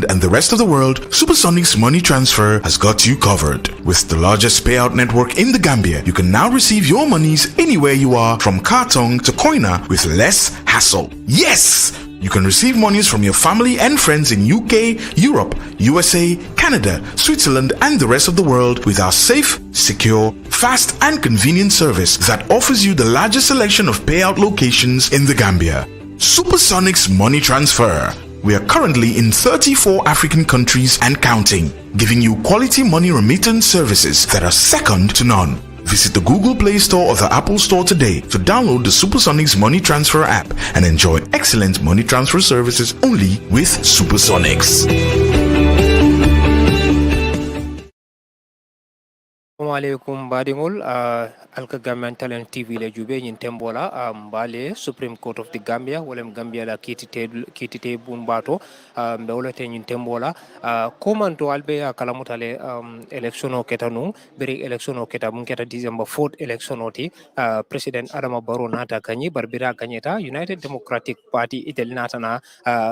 and the rest of the world, Supersonic's money transfer has got you covered. With the largest payout network in the Gambia, you can now receive your monies anywhere you are, from Kartong to Koina, with less hassle. Yes! You can receive monies from your family and friends in UK, Europe, USA, Canada, Switzerland, and the rest of the world with our safe, secure, fast, and convenient service that offers you the largest selection of payout locations in the Gambia. Supersonic's money transfer. We are currently in 34 African countries and counting, giving you quality money remittance services that are second to none. Visit the Google Play Store or the Apple Store today to download the Supersonics Money Transfer app and enjoy excellent money transfer services only with Supersonics. Assalamualaikum badingol alka Gambian Talent TV le jube nyin tembola mbale Supreme Court of the Gambia wolem Gambia la kitite bumbato mbewlete nyin tembola komanto albe kalamutale election o ketanu beri election o keta mun keta December 4th election oti President Adama Barrow nata kanyi barbira kanyeta United Democratic Party itel nata na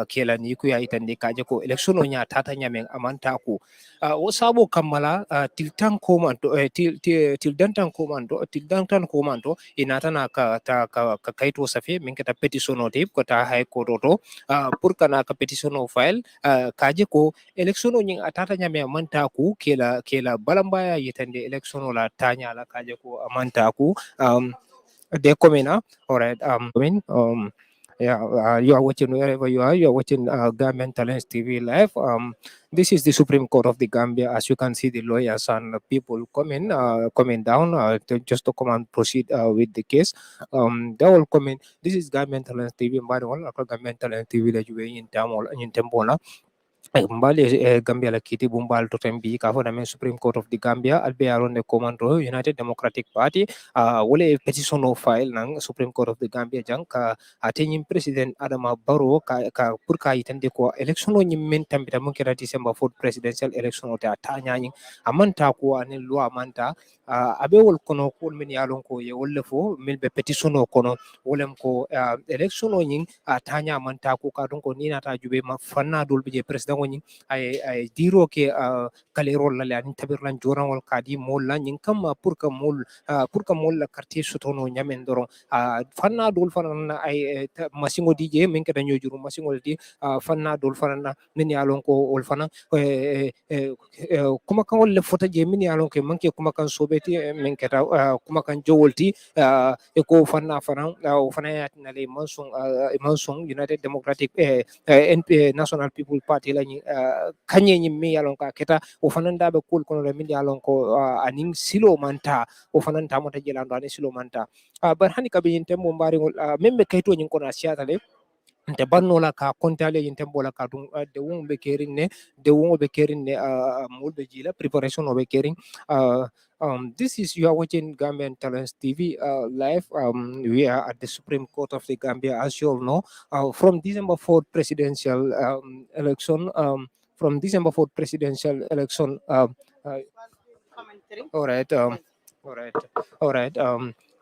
kela ni ku ya itande kaje ko election o nya tata nyamen amanta ku wasabo kamala tiltan komanto tildantan komando inatana ka kaito safi min kata petition o tip ko ta high court to pour kana ka petition o file kaje ko election o nyin atata nyame manta ku kela balambaya yitande election o la tanya la kaje ko amanta ku de komena alright yeah, you are watching wherever you are. You are watching Gambian Talents TV live. This is the Supreme Court of the Gambia. As you can see, the lawyers and people coming down just to come and proceed with the case. They all coming. This is Gambian Talents TV. Mbali wala Gambian Talents TV la juwe in tempola. Mbali Gambia la kiti bumbal to tembi ka fo men Supreme Court of the Gambia albe aron de commando United Democratic Party wole petition no file nang Supreme Court of the Gambia jang ka atenyim President Adama Barrow ka pour ka itande ko election o nyimmen tambita mun kera December 4th presidential election o ta tanya nyin amanta ko anen loi amanta abe wol kono ko min yalon ko ye wolle fo min be petition o kono wolem ko election o nyin tanya amanta ko ka don ko ni nata jube ma fanna dol be president woni ay diro ke kalerol la ani tabirlan joran wal kadi mol la nyin kam pour que mol la quartier sotono nyamen doron fanna dol fanna ay masingo dije min ka daño juru masingo di fanna dol fanna min yalon ko ol fanna kuma kan wol fota je min yalon ko manke kuma kan sobeti min keta kuma kan jowolti e ko fanna o fanna yatina le mansong United Democratic NP National People Party la kanye nyi mi yalon ka keta o fananda be kul kono min yalon ko aning silo manta o fananta mota jelando aning silo manta bar hani kabe yinte mo mbari membe kayto nyin kono asiata le nte bannola ka kontale yinte mbola ka dum de won be kerin ne mulbe jila preparation o be kerin this is you are watching Gambian Talents TV live. We are at the Supreme Court of the Gambia, as you all know, from December 4th presidential election. From December 4th presidential election. All right. All right.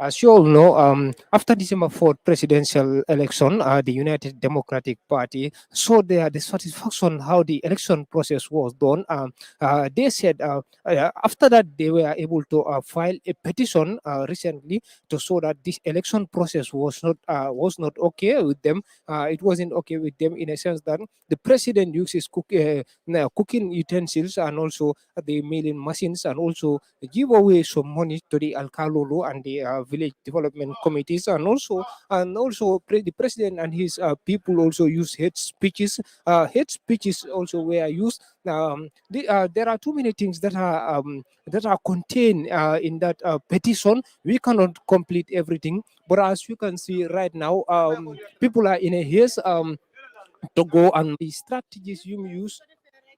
As you all know, after December 4th presidential election, the United Democratic Party saw their dissatisfaction how the election process was done. They said after that they were able to file a petition recently to show that this election process was not okay with them. It wasn't okay with them in a sense that the president uses cooking utensils and also the mailing machines and also give away some money to the Alkalolo and the village development committees and also the president and his people also use hate speeches. Hate speeches also were used. There are too many things that are contained in that petition. We cannot complete everything, but as you can see right now, people are in a haste to go and the strategies you use.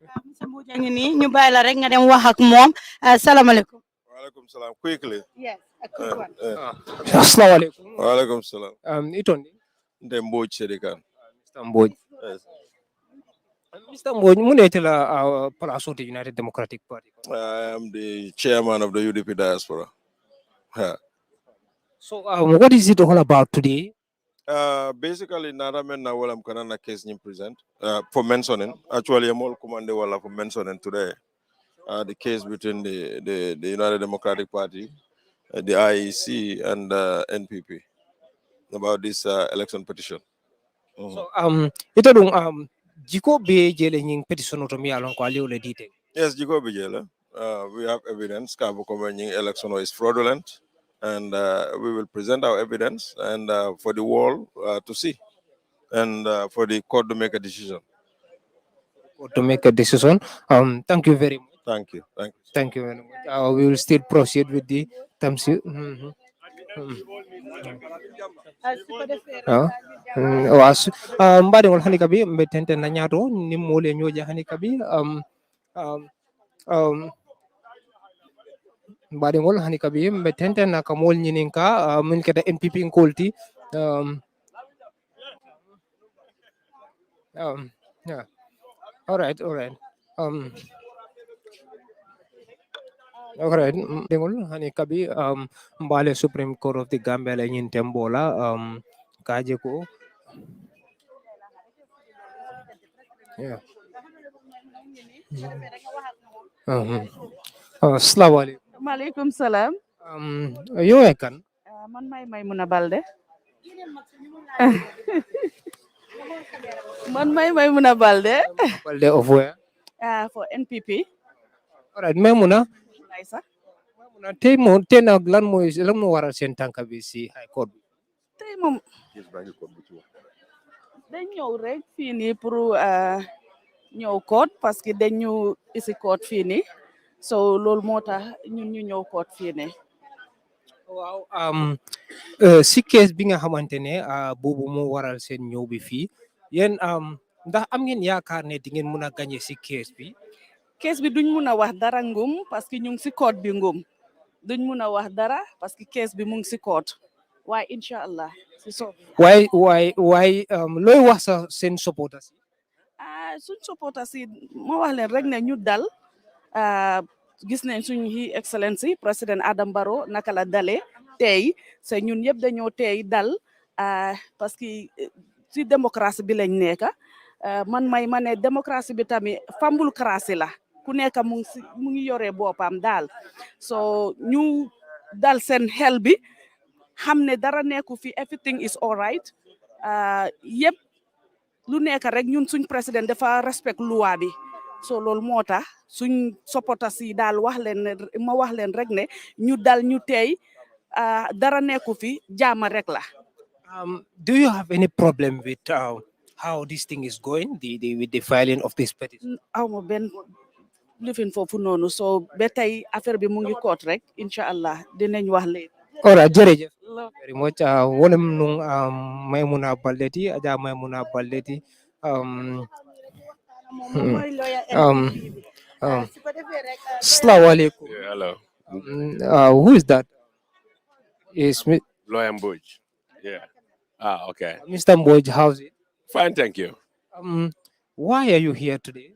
ñu bàyyi la rek nga dem wax ak moom asalaamaaleykum. Walaikum salam. Quickly. Yes, a quick one. Assalamualaikum. Walaikum salam. Itondi. Ndemboj Shedikan. Mr. Mboj. Yes. Mr. Mboj, munetela Palaso the United Democratic Party. I am the chairman of the UDP diaspora. Yeah. So what is it all about today? Basically, Naramen Nawalam Kanana case in present for mentioning. Actually, I'm all commanded wala for mentioning today the case between the United Democratic Party, the IEC, and NPP about this election petition. So ito dong jiko be jele nying petition to mi alon ko aliw le dite. Yes, Jigo Bijela. We have evidence. Kabu Komenying election is fraudulent, and we will present our evidence and for the world to see, and for the court to make a decision. To make a decision. Thank you very much. Thank you. Thank you. Thank you very much. We will still proceed with the terms. Was mbadi ngol hani kabi mbetente na nyato ni mole nyoja hani kabi mbadi ngol hani kabi mbetente na kamol nyininka min keda NPP ngolti yeah, all right alright dengol hani kabi mbale Supreme Court of the Gambia la nyin tembola kaje ko yeah assalamu alaikum. Maaleykum salaam. Yo kan Man Maymuna Balde. Man Maymuna Balde. balde of where For NPP. alright memuna Nice. tey mo ten ak lan mo waral sen tanka bi si high court bi Tey moom dañ ñëw rek fii nii pour ñëw court parce que dañ ñu isi court fii nii so loolu moo tax ñun ñu ñëw court fii nii. waaw si case bi nga xamante ne boobu moo waral seen ñëw bi fii yéen ndax am ngeen yaakaar ne di ngeen mun a gagné si case bi Case bi duñ mun a wax dara ngum parce que ñu ngi si court bi ngum duñ mun a wax dara parce que case bi mu ngi si court waaye incha allah si so waaye looy wax sa seen supporters yi suñ supporters yi ma wax leen rek ne ñu dal gis nañ suñ His Excellency président Adama Barrow naka la dalee tey se ñun yëpp dañoo tey dal parce que si démocratie bi lañ nekk man ma ne démocratie bi tamit fambul cratie la ku nekk mu ngi yore boppam daal so ñu dal seen xel bi xam ne dara nekku fi everything is all right yëpp lu nekk rek ñun suñ président dafa respect loi bi so loolu moo tax suñ supporters yi daal wax leen rek ne ñu dal ñu tey dara nekku fi jaama rek la. Do you have any problem with how this thing is going with the filing of this petition aw ma benn lifin foofu noonu so ba tey affaire bi mu ngi koot rek incha allah dinañ wax léegi. alright jërëjëf very much wolem nung Maymuna Baldeti aja Maymuna Baldeti assalamu alaikum. Yeah, hello. Who is that? Is Lawyer Mboj. Yeah. Okay. Mr. Mboj, how's it? Fine, thank you. Why are you here today?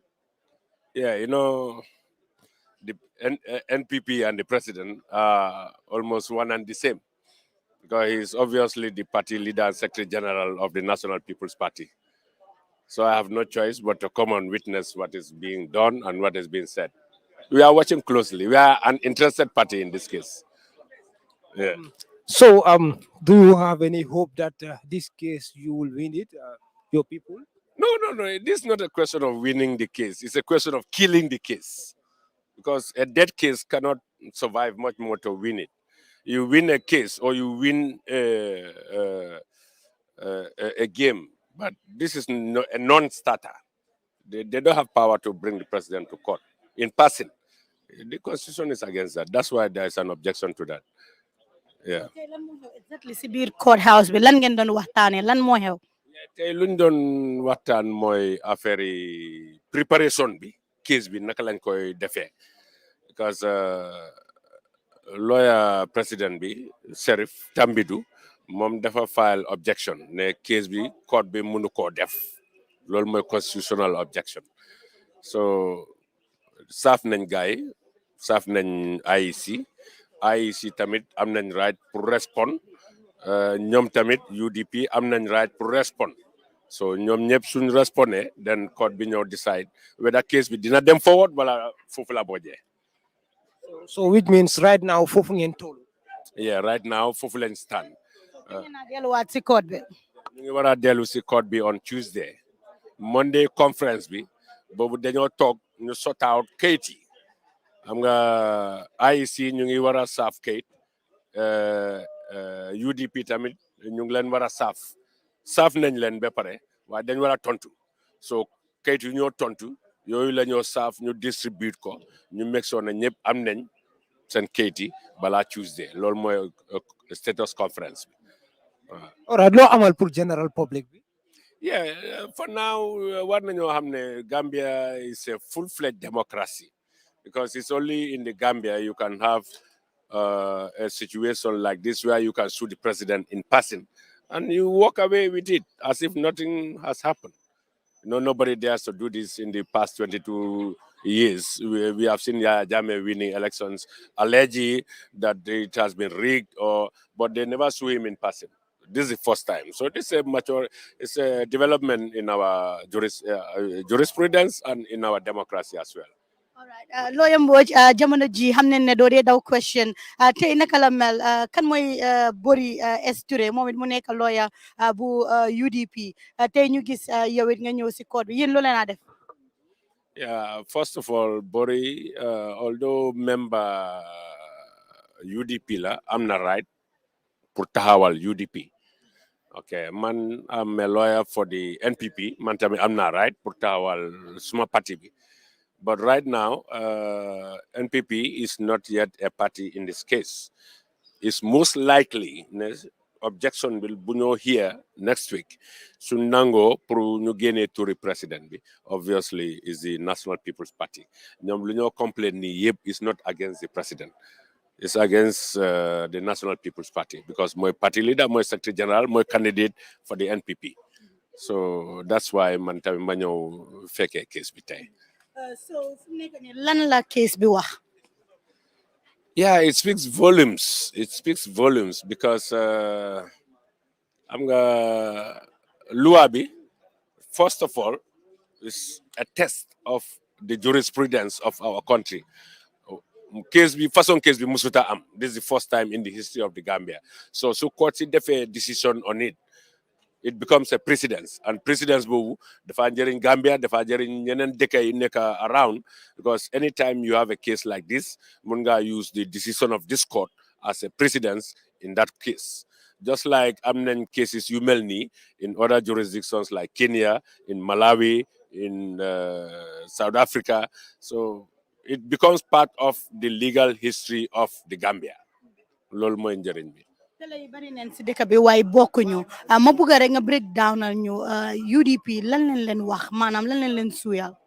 Yeah, you know, the NPP and the president are almost one and the same because he's obviously the party leader and secretary general of the National People's Party. So I have no choice but to come and witness what is being done and what is being said. We are watching closely. We are an interested party in this case. Yeah. So, do you have any hope that this case you will win it, your people? No. This is not a question of winning the case. It's a question of killing the case. Because a dead case cannot survive much more to win it. You win a case or you win a game, but this is a non-starter. They don't have power to bring the president to court in person. The constitution is against that. That's why there is an objection to that. Yeah. Exactly si biir courthouse bi lan ngeen doon waxtaanee lan moo xew. Tey luñ doon waxtaan mooy affaire yi préparation bi case bi naka lañ koy defee because lawyer président bi Sheriff Tambidou moom dafa file objection ne case bi court bi mënu koo def loolu mooy constitutional objection so saaf nañ gaay saaf nañ IEC tamit am nañ right pour respond ñoom tamit UDP am nañ right pour respond so ñoom ñëpp suñ respondé then court bi ñoo decide whether case bi dina dem forward wala foofu la bojee. So which means right now foofu ngeen toll. Yeah, right now foofu lañ stand. delluwaat si code bi. ñu ngi war a dellu si court bi on Tuesday. Monday conference bi boobu dañoo toog ñu sort out kayit yi xam nga IEC ñu ngi war a saaf kayit UDP tamit ñu ngi leen war a saaf nañ leen ba pare waaye dañ war a tontu so kayit yu ñoo tontu yooyu la ñoo saaf ñu distribute ko ñu make sure ne ñëpp am nañ seen kayit yi balaa Tuesday loolu mooy status conference bi waaw. All right, loo amal pour general public bi. Yeah, for now, war nañoo xam ne Gambia is a full-fledged democracy because it's only in the Gambia you can have a situation like this where you can sue the president in person and you walk away with it as if nothing has happened. You know, nobody dares to do this in the past 22 years. We have seen Yahya Jammeh winning elections, alleging that it has been rigged, but they never sue him in person. This is the first time. So this is it's a development in our jurisprudence and in our democracy as well. All right. Lawyer Mbodj jamono ji xam nañ ne doo dee daw question tey naka la mel kan mooy Bori S Touré moom it mu nekk lawyer bu UDP tey ñu gis yow it nga ñëw si code bi yéen loo leen a def. Yeah, first of all, Bori, although member UDP la, am na right pour taxawal UDP. Okay, man, I'm a lawyer for the NPP. Man, I'm not right pour taxawal suma party bi. But right now, NPP is not yet a party in this case. It's most likely objection will be here next week. Sunango pro ñu génné touri president bi obviously is the National People's Party. Ñom lu ñoo complain ni yépp is not against the president. It's against the National People's Party because my party leader, my secretary general, my candidate for the NPP. So that's why man tamit ma ñew féké case bi tay. So fu nekk ni lan la case bi wax. Yeah, it speaks volumes. It speaks volumes because I'm Luabi, first of all, is a test of the jurisprudence of our country. Case be façon case be musuta am. This is the first time in the history of the Gambia. So court def a decision on it. It becomes a precedence, and precedence bobu dafa jëriñ Gambia dafa jëriñ ñeneen dëkk yi nekk around because anytime you have a case like this mun nga use the decision of this court as a precedence in that case. Just like am nañ cases yu mel nii in other jurisdictions like Kenya, in Malawi, in South Africa. So it becomes part of the legal history of the Gambia. Loolu mooy njëriñ bi. télé yi bari nañ si dëkk bi waaye bokkuñu ma bëgg rek nga break downal ñu UDP lan leen wax maanaam lan leen suyal.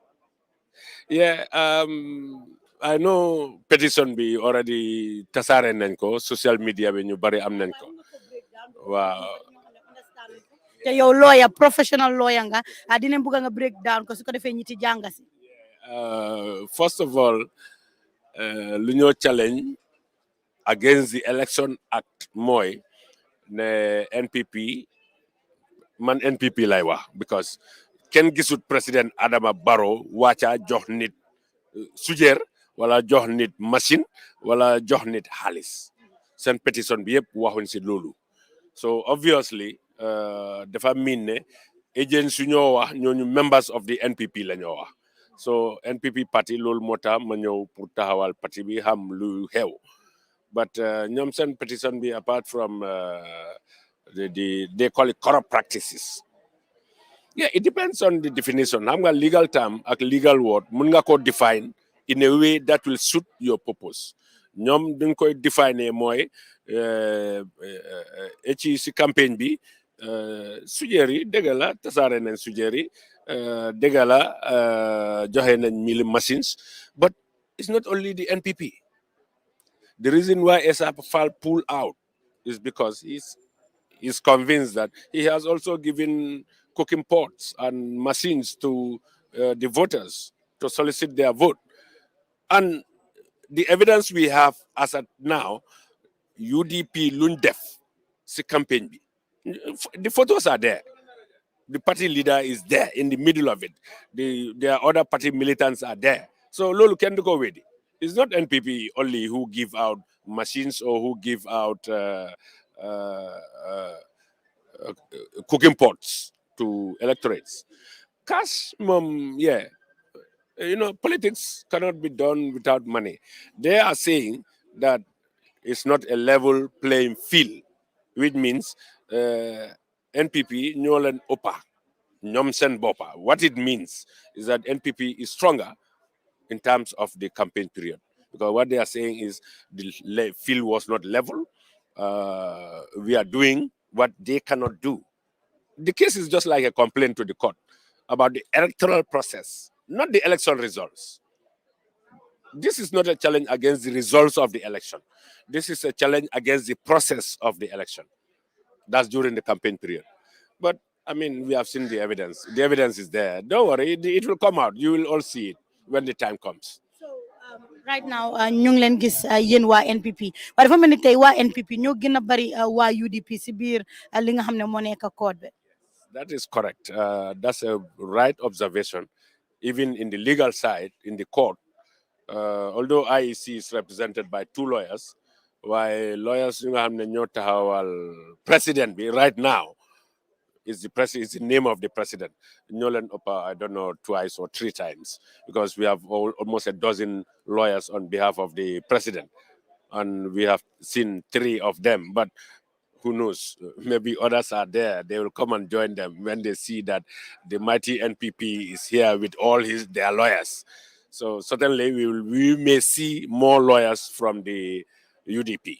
Yeah, I know petition bi already tasaare nañ ko social media bi ñu bari am nañ ko. Waaw. te yow lawyer professional lawyer nga dinañ bëgg nga break down ko su ko defee ñiti jànga si. First of all, lu ñoo challenge against the Election Act mooy ne NPP man NPP lay wax because kenn gisut président Adama Barrow wàcca jox nit sujeer wala jox nit machine wala jox nit xaalis seen pétition bi yëpp waxuñ si loolu so obviously dafa mean ne agents yu ñoo wax ñooñu members of the NPP la ñoo wax so NPP party loolu moo tax ma ñëw pour taxawal parti bi xam lu xew but ñoom seen petition bi apart from they call it corrupt practices. Yeah, it depends on the definition. Xam nga legal term ak legal word mun nga ko define in a way that will suit your purpose. Ñoom duñ koy define mooy ci si campagne bi sujeer yi dëgg la tasaare nañ sujeer yi dëgg la joxe nañ mili machines but it's not only the NPP. The reason why Esa Fall pulled out is because he's convinced that he has also given cooking pots and machines to the voters to solicit their vote. And the evidence we have as at now, UDP Lundef, si campaign bi. The photos are there. The party leader is there in the middle of it. Their other party militants are there. So lolu can go with it. It's not NPP only who give out machines or who give out cooking pots to electorates. Cash, yeah. Politics cannot be done without money. They are saying that it's not a level playing field, which means NPP Nyolan Opa, Nyomsen Bopa. What it means is that NPP is stronger in terms of the campaign period. Because what they are saying is the field was not level. We are doing what they cannot do. The case is just like a complaint to the court about the electoral process, not the election results. This is not a challenge against the results of the election. This is a challenge against the process of the election. That's during the campaign period. But, I mean, we have seen the evidence. The evidence is there. Don't worry, it will come out. You will all see it when the time comes. So right now ñu ngi leen gis yéen waa NPP waaye dafa mel ni tey waa NPP ñoo gën a bari waa UDP si biir li nga xam ne moo nekk code bi. That is correct. That's a right observation. Even in the legal side, in the court, although IEC is represented by 2 lawyers, while lawyers president right now is the name of the president. Nolan Opa, I don't know, 2 or 3 times, because we have almost a dozen lawyers on behalf of the president, and we have seen 3 of them. But who knows? Maybe others are there. They will come and join them when they see that the mighty NPP is here with all their lawyers. So certainly we may see more lawyers from the UDP.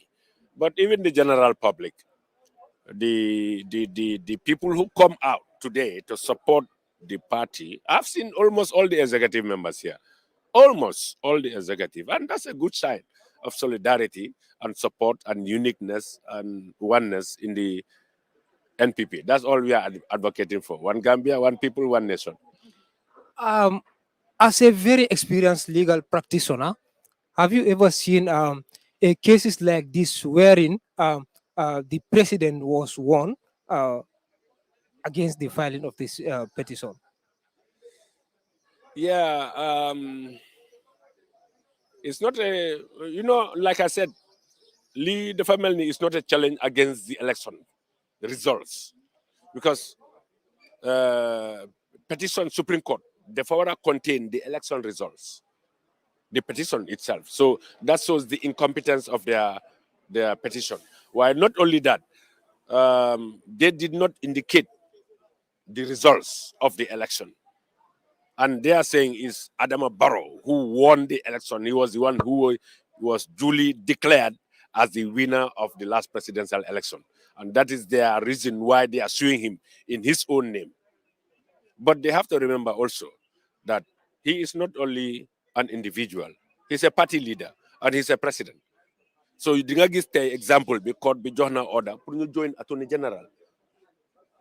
But even the general public, the people who come out today to support the party, I've seen almost all the executive members here. Almost all the executive. And that's a good sign of solidarity and support and uniqueness and oneness in the NPP. That's all we are advocating for. One Gambia, one people, one nation. As a very experienced legal practitioner, have you ever seen cases like this wherein the president was won against the filing of this petition? Yeah, it's not like I said, the family is not a challenge against the election results, because petition Supreme Court, the forward contain the election results, the petition itself. So that shows the incompetence of their petition. While not only that, they did not indicate the results of the election. And they are saying is Adama Barrow who won the election. He was the one who was duly declared as the winner of the last presidential election. And that is their reason why they are suing him in his own name. But they have to remember also that he is not only an individual, he's a party leader and he's a president. So you didn't give the example because the journal order to join Attorney General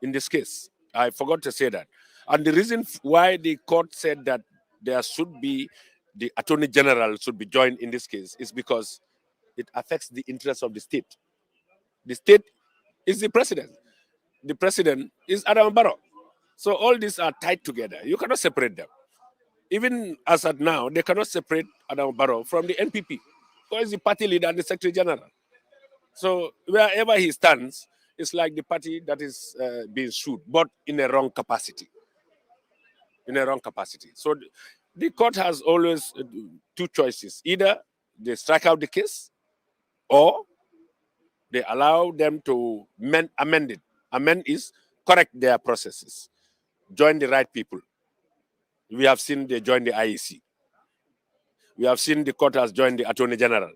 in this case. I forgot to say that. And the reason why the court said that there should be the Attorney General should be joined in this case is because it affects the interests of the state. The state is the president. The president is Adama Barrow. So all these are tied together. You cannot separate them. Even as at now, they cannot separate Adama Barrow from the NPP, because the party leader and the Secretary General. So wherever he stands, it's like the party that is being sued, but in a wrong capacity. In a wrong capacity. So the court has always 2 choices. Either they strike out the case, or they allow them to amend it. Amend is correct their processes. Join the right people. We have seen they join the IEC. We have seen the court has joined the Attorney General.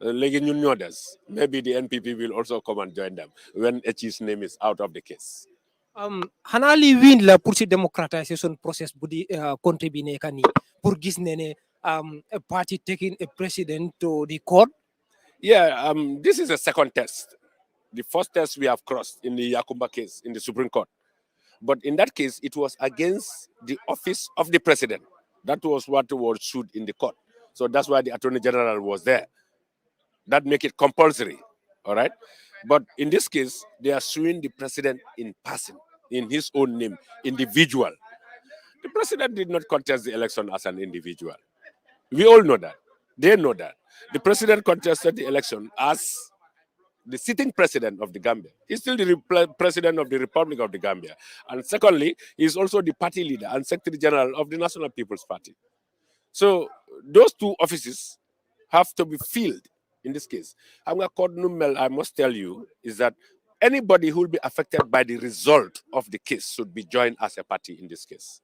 Maybe the NPP will also come and join them when HE's name is out of the case. Hanali win la pour ci democratisation process budi contribute kani pour gis ne a party taking a president to the court. Yeah, this is a second test. The first test we have crossed in the Yakumba case in the Supreme Court. But in that case, it was against the office of the president. That was what was sued in the court. So that's why the Attorney General was there. That make it compulsory, all right? But in this case, they are suing the president in person, in his own name, individual. The president did not contest the election as an individual. We all know that. They know that. The president contested the election as the sitting president of the Gambia. He's still the president of the Republic of the Gambia. And secondly, he's also the party leader and secretary general of the National People's Party. So those two offices have to be filled in this case. I must tell you is that anybody who will be affected by the result of the case should be joined as a party in this case.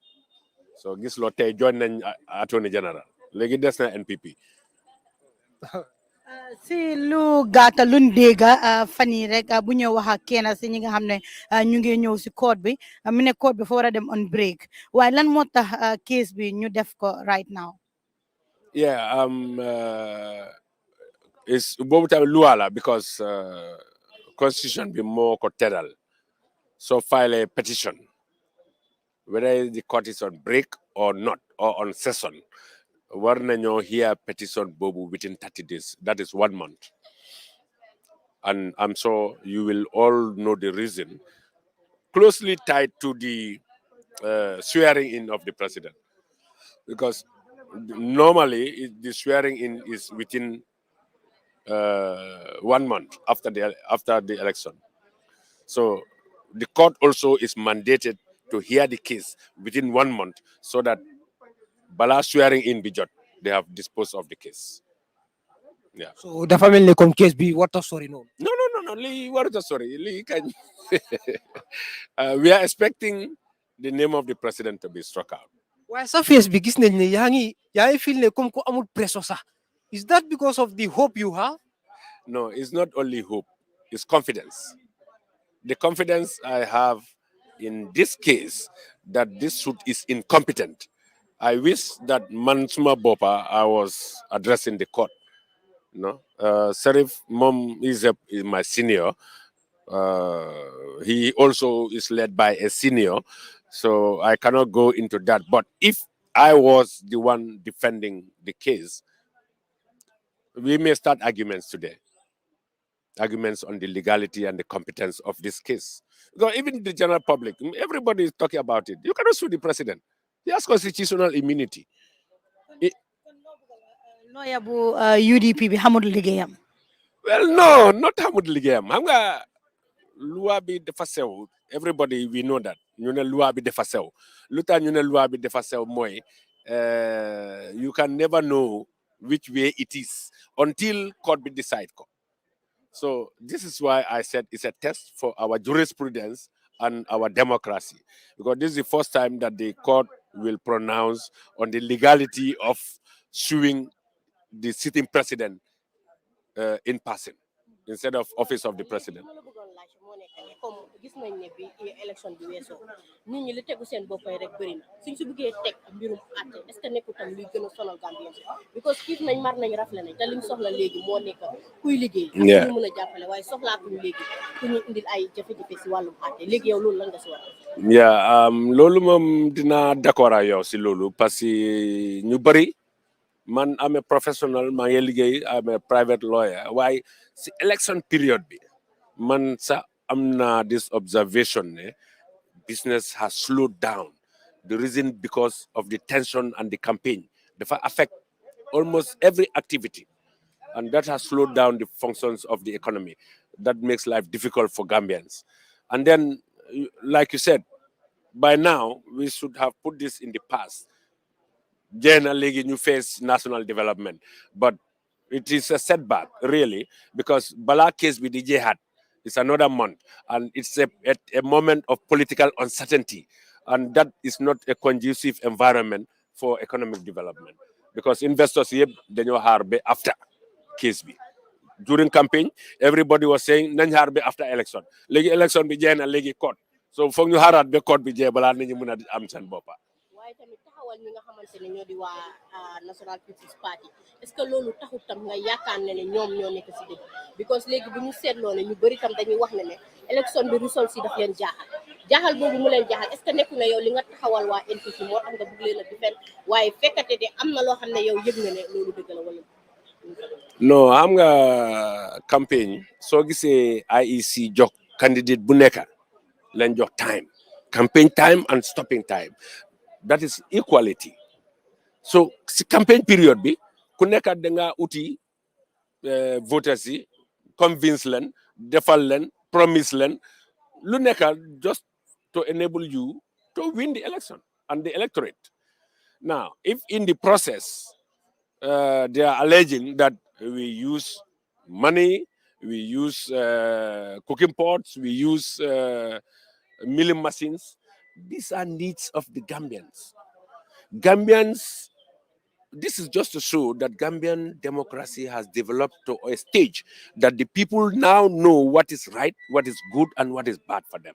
So this lot join Attorney General. Legi des na NPP. si lu gàtta luñ dégga fan yi rek bu ñëw wax ak kenn si ñi nga xam ne ñu ngi ñëw si court bi mu ne court bi fa war a dem on break waaye lan moo tax case bi ñu def ko right now. Yeah, it's boobu tamit loi la because constitution be more teral. So file a petition, whether the court is on break or not, or on session. War nañoo hear petition bobu within 30 days. That is 1 month. And I'm sure you will all know the reason. Closely tied to the swearing in of the president. Because normally the swearing in is within 1 month after the election. So the court also is mandated to hear the case within 1 month so that bala swearing in bijot, they have disposed of the case. Yeah. So the family come case be what a story no. No. What a story. We are expecting the name of the president to be struck out. Why sa face bi gis nañ ne yaa ngi feel ne comme ko amul presso sax. Is that because of the hope you have? No, it's not only hope, it's confidence. The confidence I have in this case that this suit is incompetent. I wish that Mansuma Bopa, I was addressing the court. No, Serif Mom is my senior. He also is led by a senior, so I cannot go into that. But if I was the one defending the case, we may start arguments today. Arguments on the legality and the competence of this case. Because even the general public, everybody is talking about it. You cannot sue the president. He has constitutional immunity. Lawyer bu UDP bi xamul liggéeyam. Well, no, not xamul liggéeyam. Xam nga loi bi dafa sew. Everybody, we know that. Ñu ne loi bi dafa sew. Lu tax ñu ne loi bi dafa sew mooy you can never know which way it is until court be decide ko. So this is why I said it's a test for our jurisprudence and our democracy. Because this is the first time that the court will pronounce on the legality of suing the sitting president in person instead of office of the president. Gis nañ ne bi élection bi weesoo nit ñi li tegu seen boppay rek bëri na suñ si bëggee teg mbirum àtte est-ce que nekkul tam luy gën a sonal Gambien because xiif nañ mar nañ rafle nañ te liñ soxla léegi moo nekk kuy liggéey ak ñu mën a jàppale waaye soxlaatuñ léegi ku ñu indil ay jafe-jafe si wàllum àtte léegi yow loolu lan nga si war loolu moom dinaa d'accord ak yow si loolu parce que ñu bëri man am a professional maa ngi liggéey am a private lawyer waaye si election period bi man sa am na this observation business has slowed down. The reason because of the tension and the campaign. They affect almost every activity. And that has slowed down the functions of the economy. That makes life difficult for Gambians. And then, like you said, by now, we should have put this in the past. Generally, you face national development. But it is a setback, really, because Bala case with the jihad. It's another month, and it's a moment of political uncertainty, and that is not a conducive environment for economic development because investors here they know harbe after case be. During campaign, everybody was saying nañ harbe after election. Legi election bi jena legi court. So foog ñu harat be court bi je bala nañu mëna am sen bopa. Waaye tamit taxawal ñi nga xamantene ñoo di waa National People's Party est-ce que loolu taxut tam nga yaakaar ne ñoom ñoo nekk si dëgg because léegi bu ñu seetloo ne ñu bëri tam dañuy wax ne élection bi result si daf leen jaaxal boobu mu leen jaaxal est-ce que nekku ne yow li nga taxawal waa NPP moo tax nga bëgg leen a defend waaye fekkate de am na loo xam ne yow yëg nga ne loolu dëgg la wala No, I'm a campaign. So say IEC job candidate buneka len job time. Campaign time and stopping time. That is equality. So si campaign period bi kuneka denga uti voters yi convince len defal len promise len lu neka just to enable you to win the election and the electorate. Now, if in the process they are alleging that we use money, we use cooking pots, we use milling machines, these are needs of the Gambians. Gambians, this is just to show that Gambian democracy has developed to a stage that the people now know what is right, what is good, and what is bad for them.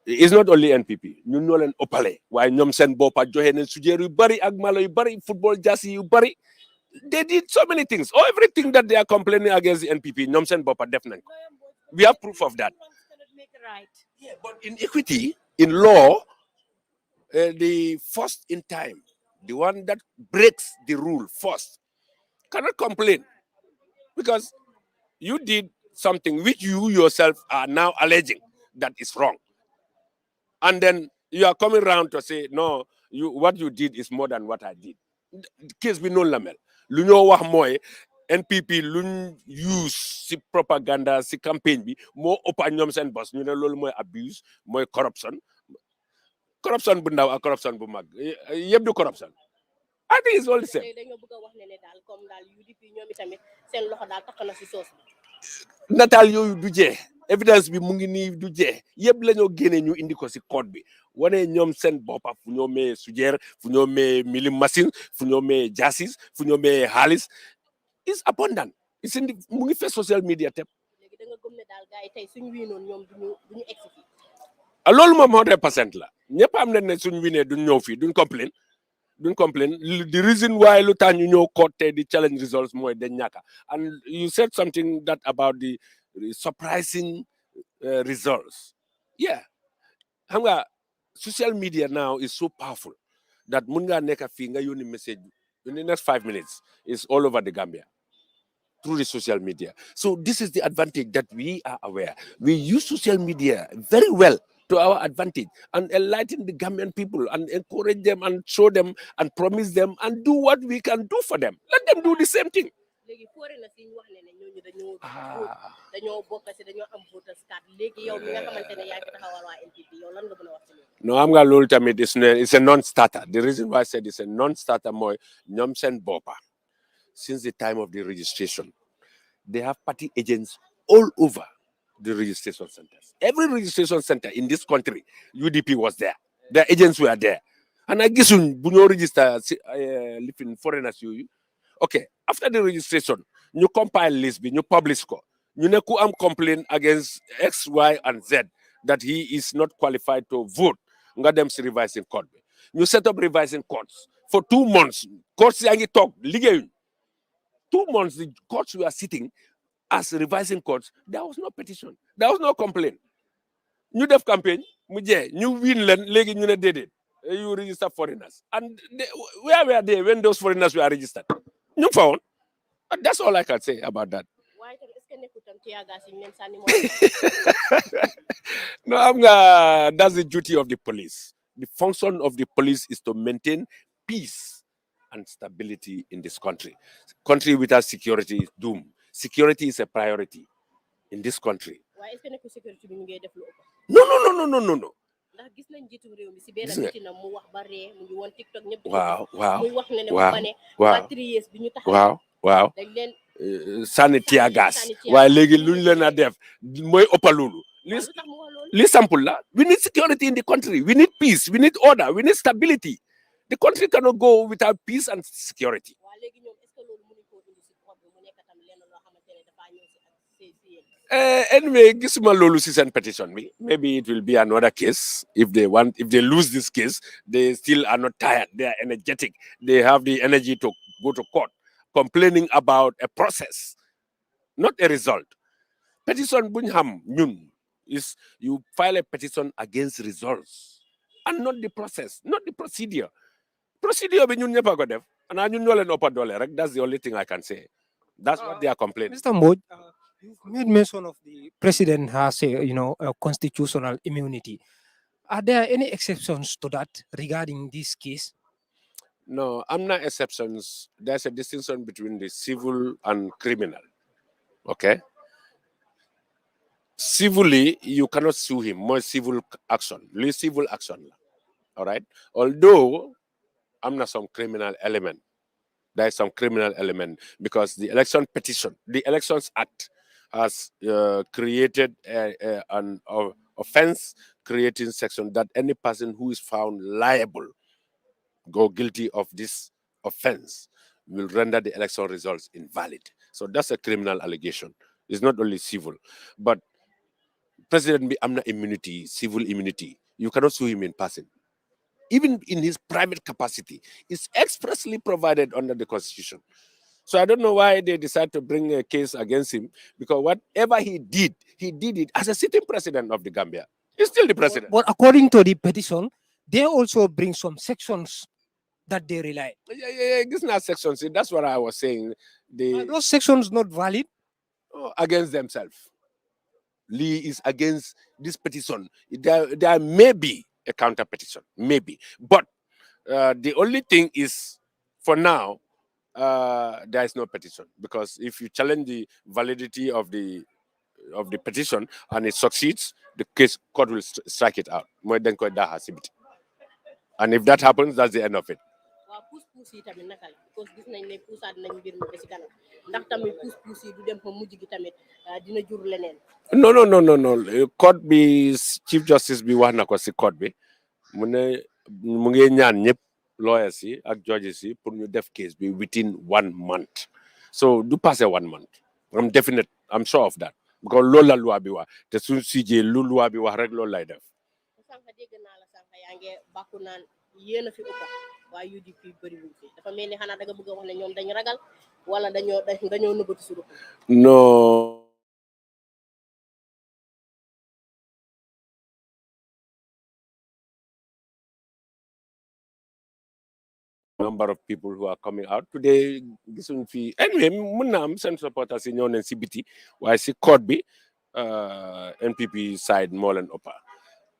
It's not only NPP. You know len opale. Why ñom sen bopa joxe nen sujeer yu bari ak malo yu bari football jassy yu bari. They did so many things. Oh, everything that they are complaining against the NPP, ñom sen bopa def nañ ko. We have proof of that. Yeah, but in equity, in law, the first in time, the one that breaks the rule first, cannot complain because you did something which you yourself are now alleging that is wrong. And then you are coming around to say, no, what you did is more than what I did. The case we know lamel. Lu ñoo wax moy NPP luñ use si propaganda si campaign bi mo ëpp ñom sen boss ñu ne lolu moy abuse, moy corruption. Corruption bu ndaw ak corruption bu mag. Yeb du corruption. I think it's all the same. Natal yooyu du jeex evidence bi mu ngi nii du jeex yëpp la ñoo génne ñu indi ko si code bi wane ñoom seen boppa fu ñoo mee sujeer fu ñoo mee milling machine fu ñoo mee jasis fu ñoo mee xaalis is abundant is in mu ngi fe social media tep loolu moom 100% la ñëpp am nañ ne suñ winee duñ ñëw fii duñ complain the reason why lu tax ñu ñëw court the challenge results mooy dañ ñàkka and you said something that about the surprising results. Yeah, xam nga social media now is so powerful that mun nga nekk fii nga yónni message in the next 5 minutes is all over the Gambia through the social media. So this is the advantage that we are aware. We use social media very well to our advantage and enlighten the Gambian people and encourage them and show them and promise them and do what we can do for them. Let them do the same thing. No, I'm going to tell it's a non-starter. The reason why I said it's a non-starter more ñom sen bopa. Since the time of the registration, they have party agents all over the registration centers. Every registration center in this country, UDP was there. Their agents were there. And I guess when you register living foreigners, okay, after the registration, you compile list, you publish ko. You ne ku am complain against X, Y, and Z that he is not qualified to vote. Nga dem si revising court. You set up revising courts. For 2 months, courts yangi talk, 2 months, the courts were sitting as revising courts. There was no petition. There was no complaint. New def campaign, you win legi ñu ne dédé. You register foreigners. And where were they when those foreigners were registered? You found. That's all I can say about that. No, that's the duty of the police. The function of the police is to maintain peace and stability in this country. Country without security is doomed. Security is a priority in this country. Why is the security being made? No. Wow. Sanitary gas. Why legi luñ leena def moy opalulu. Li sample la. We need security in the country. We need peace. We need order. We need stability. The country cannot go without peace and security. Anyway, gisuma lolu si sen petition me. Maybe it will be another case. If they lose this case, they still are not tired. They are energetic. They have the energy to go to court, complaining about a process, not a result. Petition bunham ñun is you file a petition against results and not the process, not the procedure. Procedure be ñun ñepa ko def. And I know $1, that's the only thing I can say. That's what they are complaining. Mr. Mboj, you've made mention of the president has a constitutional immunity. Are there any exceptions to that regarding this case? No, I'm not exceptions. There's a distinction between the civil and criminal. Okay? Civilly, you cannot sue him. More civil action. Civil action. All right? Although, I'm not some criminal element. There is some criminal element because the election petition, the Elections Act has created an offense creating section that any person who is found liable, go guilty of this offense, will render the election results invalid. So that's a criminal allegation. It's not only civil, but President Amna immunity, civil immunity, you cannot sue him in person. Even in his private capacity, is expressly provided under the Constitution. So I don't know why they decide to bring a case against him, because whatever he did it as a sitting president of the Gambia. He's still the president. But according to the petition, they also bring some sections that they rely. Yeah, it's not sections. That's what I was saying. Are those sections not valid? Against themselves. Lee is against this petition. There may be a counter petition, maybe. But the only thing is, for now, there is no petition, because if you challenge the validity of the petition and it succeeds, the court will strike it out. And if that happens, that's the end of it. No. Court be Chief Justice be wax na ko si court bi mu ne mu ngi ñaan ñëpp lawyers yi ak judges yi pour ñu def case bi within 1 month. So do pass 1 month. I'm definite. I'm sure of that. Because loolu la loi bi wax te suñ sijee lu loi bi wax rek loolu lay def. yéena fi ëpp waaye UDP bëri wuñ fi dafa mel ni xanaa da nga bëgg a wax ne ñoom dañu ragal wala dañoo nëbbatu suñu No. Number of people who are coming out today gisuñ fi anyway mën na am seen supporters yi ñëw nañ si biti waaye si code bi NPP side moo leen ëppa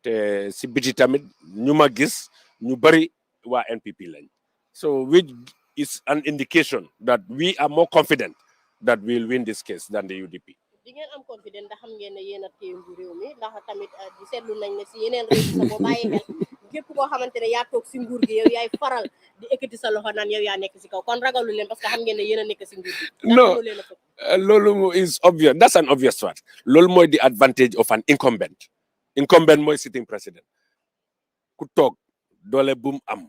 te si biti tamit ñu ma gis ñu bari waa NPP lañ. So which is an indication that we are more confident that we'll win this case than the UDP. di ngeen am confident ndax xam ngeen ne yéen a téye réew mi ndax tamit di seetlu nañ ne si yeneen réew sa boo bàyyi xel képp koo xamante ne yaa toog si nguur gi yow yaay faral di ekkati sa loxo naan yow yaa nekk si kaw kon ragalu leen parce que xam ngeen ne yéen a nekk si nguur gi. No, loolu is obvious. That's an obvious fact. Loolu mooy the advantage of an incumbent. Incumbent mooy sitting president. Ku toog doole bum am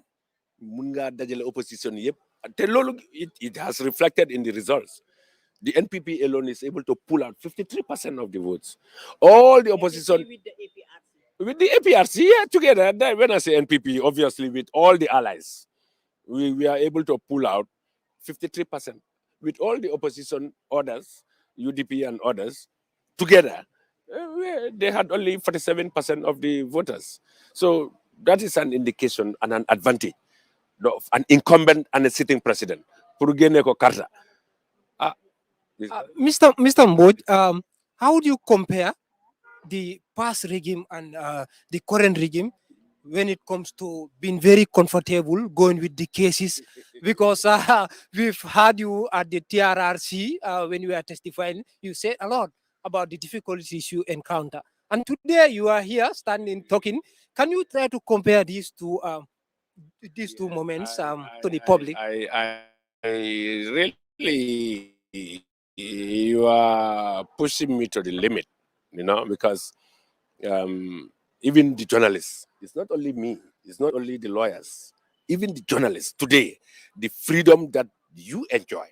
mun nga dajale opposition yëpp te loolu it has reflected in the results. The NPP alone is able to pull out 53% of the votes. All the opposition with the APRC, yeah, together. When I say NPP, obviously with all the allies, we are able to pull out 53%. With all the opposition others, UDP and others, together, they had only 47% of the voters. So that is an indication and an advantage of an incumbent and a sitting president. Mr. Mboj, how would you compare the past regime and the current regime when it comes to being very comfortable going with the cases? Because we've had you at the TRRC when you were testifying, you said a lot about the difficulties you encounter. And today you are here standing talking. Can you try to compare these two moments to the public? I really, you are pushing me to the limit, because even the journalists, it's not only me, it's not only the lawyers, even the journalists today, the freedom that you enjoy.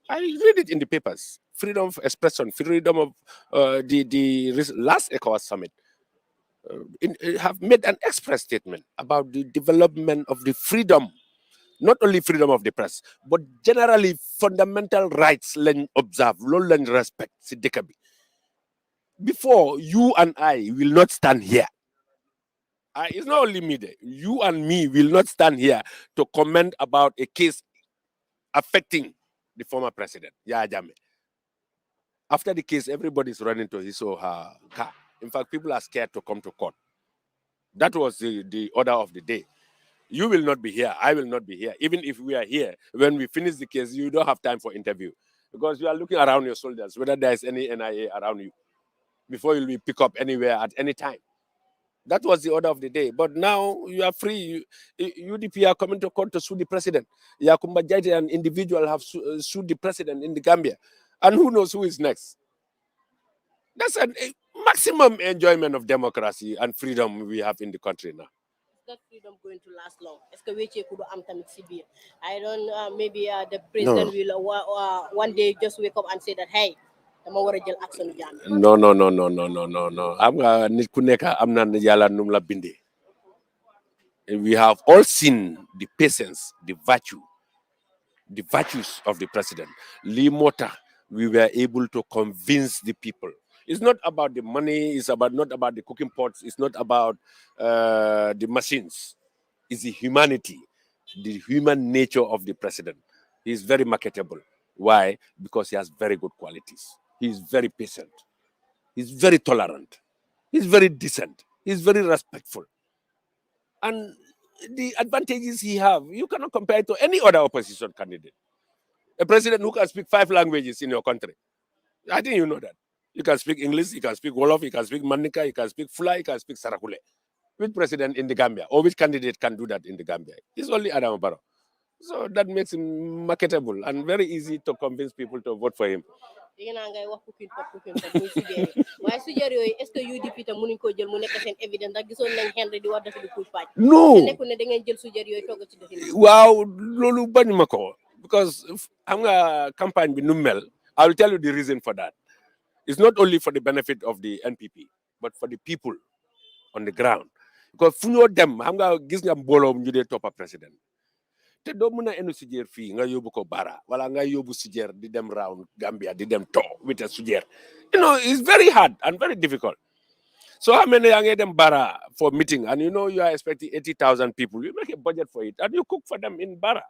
I read it in the papers. Freedom of expression, freedom of the last ECOWAS summit have made an express statement about the development of the freedom, not only freedom of the press, but generally fundamental rights len observe, len respect. Before, you and I will not stand here. It's not only me there. You and me will not stand here to comment about a case affecting the former president, Yahya Jammeh. After the case, everybody's running to his or her car. In fact, people are scared to come to court. That was the order of the day. You will not be here. I will not be here. Even if we are here, when we finish the case, you don't have time for interview because you are looking around your shoulders, whether there is any NIA around you before you'll be picked up anywhere at any time. That was the order of the day. But now you are free. UDP are coming to court to sue the president. Yakumba Jaite, an individual, have sued the president in the Gambia. And who knows who is next? That's a maximum enjoyment of democracy and freedom we have in the country now. That freedom going to last long? I don't. Maybe the president will one day just wake up and say that, hey, I'm going to action. No. We have all seen the patience, the virtues of the president. Lee Mota, we were able to convince the people. It's not about the money. It's not about the cooking pots. It's not about the machines. It's the humanity, the human nature of the president. He's very marketable. Why? Because he has very good qualities. He's very patient. He's very tolerant. He's very decent. He's very respectful. And the advantages he has, you cannot compare it to any other opposition candidate. A president who can speak 5 languages in your country. I think you know that. You can speak English, you can speak Wolof, you can speak Mandinka, you can speak Fula, you can speak Sarakule. Which president in the Gambia or which candidate can do that in the Gambia? It's only Adama Barrow. So that makes him marketable and very easy to convince people to vote for him. No. Wow, lolu banimako. Because I'm a campaign with Numel. I will tell you the reason for that. It's not only for the benefit of the NPP, but for the people on the ground. Because funyo dem, I'm going to give them bolo mjude top president. Te do muna enu sujer fi nga yobu ko bara wala nga yobu sujer di dem round Gambia di dem to with a sujer. You know, it's very hard and very difficult. So how many young them bara for meeting and you are expecting 80,000 people. You make a budget for it and you cook for them in bara.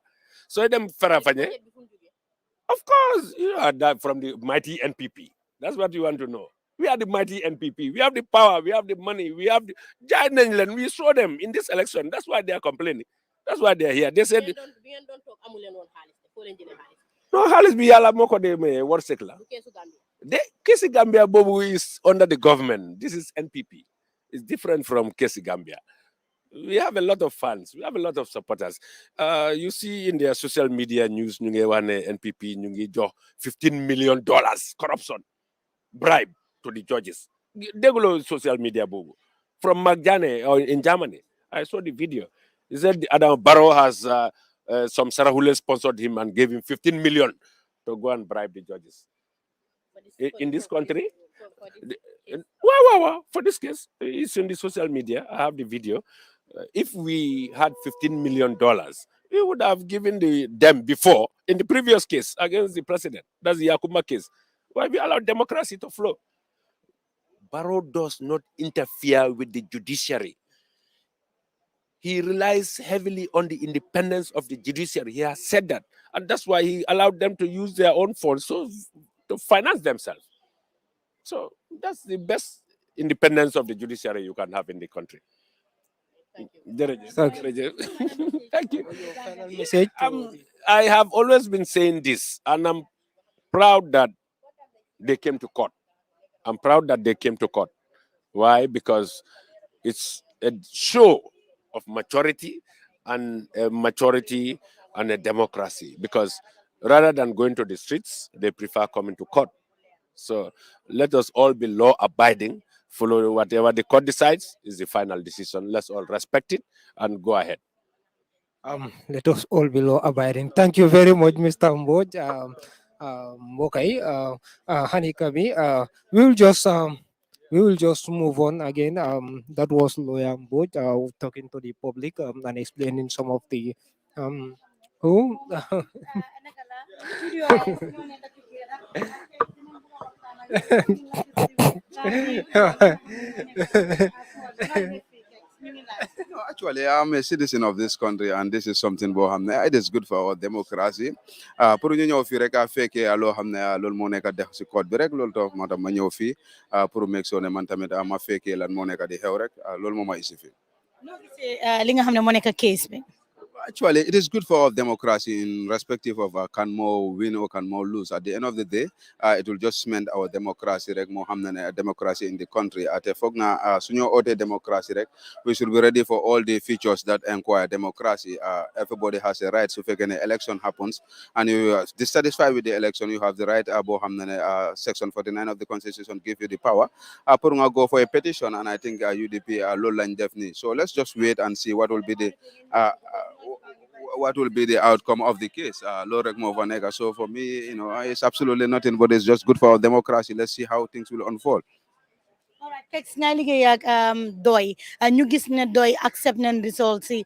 So them farafanye. Of course, you are that from the mighty NPP. That's what you want to know. We are the mighty NPP. We have the power. We have the money. We have the giant England. We saw them in this election. That's why they are complaining. That's why they are here. They said, no, Halis be yala moko de me worsekla. The Kesi Gambia Bobu is under the government. This is NPP. It's different from Kesi Gambia. We have a lot of fans. We have a lot of supporters. You see in their social media news, NPP, $15 million corruption, bribe to the judges. They go social media bobu. From Magjane or in Germany, I saw the video. He said Adama Barrow has some Sarahule sponsored him and gave him 15 million to go and bribe the judges. In this country, for this case, it's in the social media. I have the video. If we had $15 million, we would have given them before in the previous case against the president. That's the Yakuma case. Why we allow democracy to flow? Barrow does not interfere with the judiciary. He relies heavily on the independence of the judiciary. He has said that. And that's why he allowed them to use their own funds to finance themselves. So that's the best independence of the judiciary you can have in the country. Thank you. Thank you. I have always been saying this, and I'm proud that they came to court. I'm proud that they came to court. Why? Because it's a show of maturity and a democracy. Because rather than going to the streets, they prefer coming to court. So let us all be law-abiding, follow whatever the court decides is the final decision. Let's all respect it and go ahead. Let us all be law-abiding. Thank you very much, Mr. Mboj. Okay, Hanikami, we will just move on again. That was Lawyer Mboj talking to the public and explaining some of the who. No, actually, I'm a citizen of this country, and this is something it is good for our democracy. Pour ñu ñëw fii rek fekkee loo xam ne loolu moo nekk def si code bi rek loolu tax moo tax ma ñëw fii pour make sure ne man tamit ma fekkee lan moo nekk di xew rek loolu moo ma isi fii. noo gisee li nga xam ne moo nekk case bi. Actually, it is good for our democracy in respective of can more win or can more lose. At the end of the day, it will just cement our democracy, rek mo hamna democracy in the country. At a fogna sunyo ote democracy, rek, we should be ready for all the features that inquire democracy. Everybody has a right. So if an election happens and you are dissatisfied with the election, you have the right. Section 49 of the Constitution give you the power. Go for a petition, and I think UDP low line definitely. So let's just wait and see what will be the outcome of the case. So for me, it's absolutely nothing, but it's just good for our democracy. Let's see how things will unfold. All right, text nga liggéey ak doy ñu gis ne doy accept nañ results si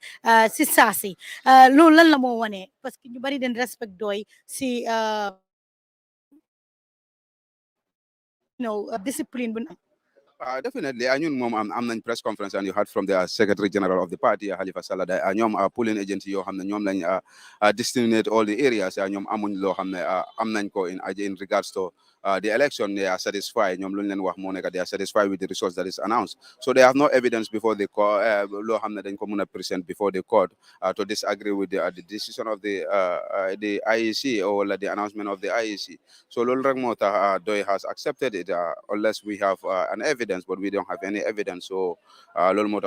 saasi loolu lan la moo wane parce que ñu bari den respect doy si discipline bu Definitely. Ñun moom am nañ press conference, and you heard from the Secretary General of the party, Halifa Sallah. ñoom polling agency yoo xam ne ñoom lañ destinate all the areas. ñoom amuñ loo xam ne am nañ ko in regards to the election. They are satisfied. ñoom luñ leen wax moo nekk they are satisfied with the results that is announced. So they have no evidence before the court. Loo xam ne dañ ko mën a present before the court to disagree with the decision of the IEC or the announcement of the IEC. So loolu rek moo tax doy has accepted it unless we have an evidence. But we don't have any evidence. So,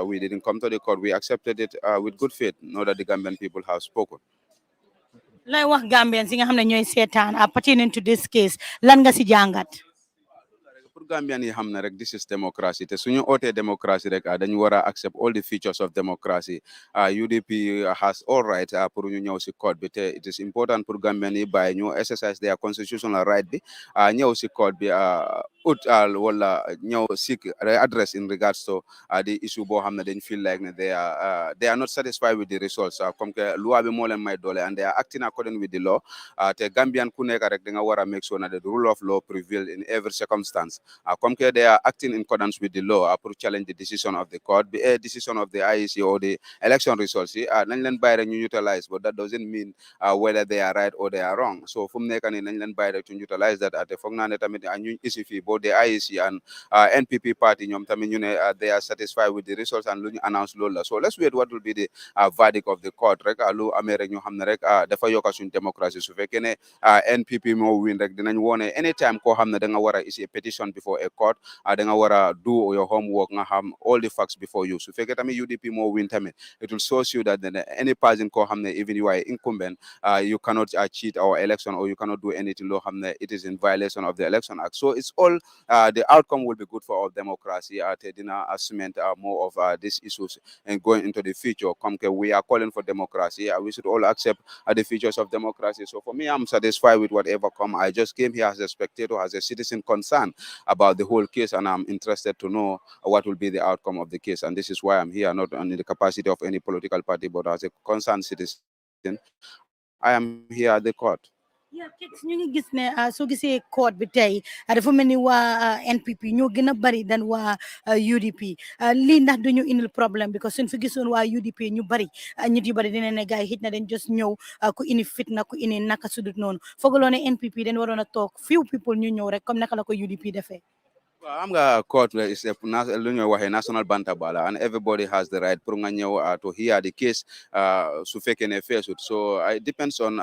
we didn't come to the court. We accepted it with good faith, know that the Gambian people have spoken. lay wax Gambians yi nga xam ne ñooy seetaan pertaining to this case lan nga si jàngat. Pour Gambian yi xam ne rek this is democracy te suñu ootee democracy rek dañu war a accept all the features of democracy. UDP has all right pour ñu ñëw si court bi te it is important pour Gambian yi bàyyi ñu exercise their constitutional right bi ñëw si court bi wala ñëw seek address in regards to the issue boo xam ne dañ feel like ne they are not satisfied with the results comme que loi bi moo leen may doole and they are acting according with the law te Gambian ku nekk rek da nga war a make sure that the rule of law prevail in every circumstance. Comme que they are acting in accordance with the law to challenge the decision of the court, the decision of the IEC or the election results. Nañ leen bàyyi rek ñu utilize, but that doesn't mean whether they are right or they are wrong. So fu mu nekk nii nañ leen bàyyi rek to utilize that ate foog naa ne tamit ñu isi fii both the IEC and NPP party ñoom tamit ñu ne they are satisfied with the results and lu ñu announce loolu la. So let's wait what will be the verdict of the court rek lu amee rek ñu xam ne rek dafa yokka suñu démocratie su fekkee ne NPP moo win rek dinañ wone anytime koo xam ne da nga war a isi petition before a court da nga war a do your homework nga xam all the facts before you. Su fekkee tamit UDP moo win tamit it will show you that any person koo xam ne even you are incumbent you cannot cheat our election or you cannot do anything loo xam ne it is in violation of the Election Act. So it's all the outcome will be good for our democracy te dina cement more of these issues and going into the future. Come we are calling for democracy. We should all accept the features of democracy. So for me, I'm satisfied with whatever come. I just came here as a spectator, as a citizen concerned about the whole case, and I'm interested to know what will be the outcome of the case. And this is why I'm here, not in the capacity of any political party, but as a concerned citizen. I am here at the court. Yeah, ñu ngi gis ne soo gisee court bi tey dafa mel ni waa NPP ñoo gën a bari dan waa UDP lii ndax duñu indil problème because suñ fi gisoon waa UDP ñu bari nit yu bari dina ne gars yi xit na dañ just ñëw ku indi fitna ku indi naka sudut noonu fogaloo ne NPP dañ waroon a toog few people ñu ñëw rek comme naka la ko UDP defee. I'm a court is a national bantabala, and everybody has the right to hear the case so it depends on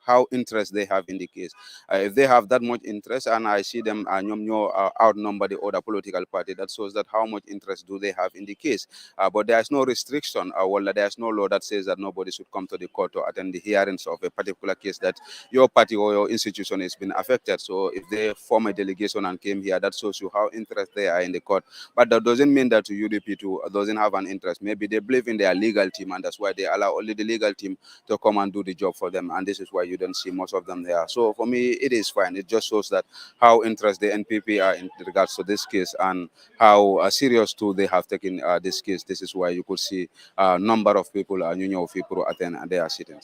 how interest they have in the case. If they have that much interest and I see them outnumber the other political party, that shows that how much interest do they have in the case. But there is no restriction there is no law that says that nobody should come to the court to attend the hearings of a particular case that your party or your institution has been affected. So if they form a delegation and came here, that shows you how interested they are in the court. But that doesn't mean that UDP too doesn't have an interest. Maybe they believe in their legal team, and that's why they allow only the legal team to come and do the job for them. And this is why you don't see most of them there. So for me, it is fine. It just shows that how interested the NPP are in regards to this case and how serious too they have taken this case. This is why you could see a number of people people attend and they are sitting.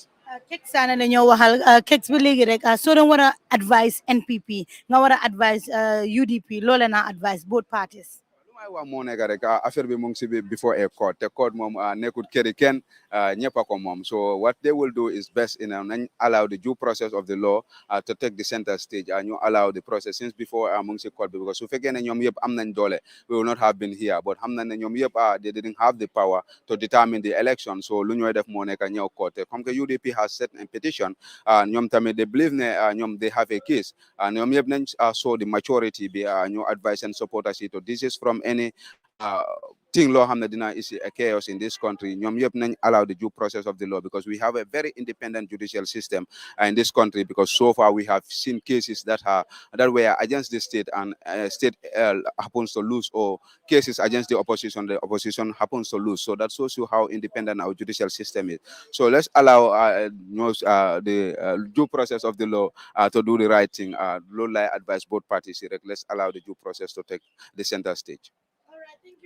Kek sana la ñoo waxal kek bi léegi rek soo doon war a advise NPP nga war a advise UDP loolee naa advise both parties. may wax moo nekk rek affaire bi mu ngi si before a court te court moom nekkut këri kenn ñëpp a ko moom so what they will do is best nañ allow the due process of the law to take the center stage ñu allow the process since before mu ngi si court bi because su fekkee ne ñoom yëpp am nañ doole we will not have been here but xam nañ ne ñoom yëpp they didn't have the power to determine the election so lu ñooy def moo nekk ñëw court te comme que UDP has set a petition ñoom tamit they believe ne ñoom they have a case ñoom yëpp nañ show the maturity bi ñu advise and supporters yi to desist from any thing loo xam ne dina isi a chaos in this country ñoom yëpp nañ allow the due process of the law because we have a very independent judicial system in this country because so far we have seen cases that were against the state and state happens to lose or cases against the opposition happens to lose so that shows you how independent our judicial system is so let's allow the due process of the law to do the right thing loolu lay advise both parties here let's allow the due process to take the center stage.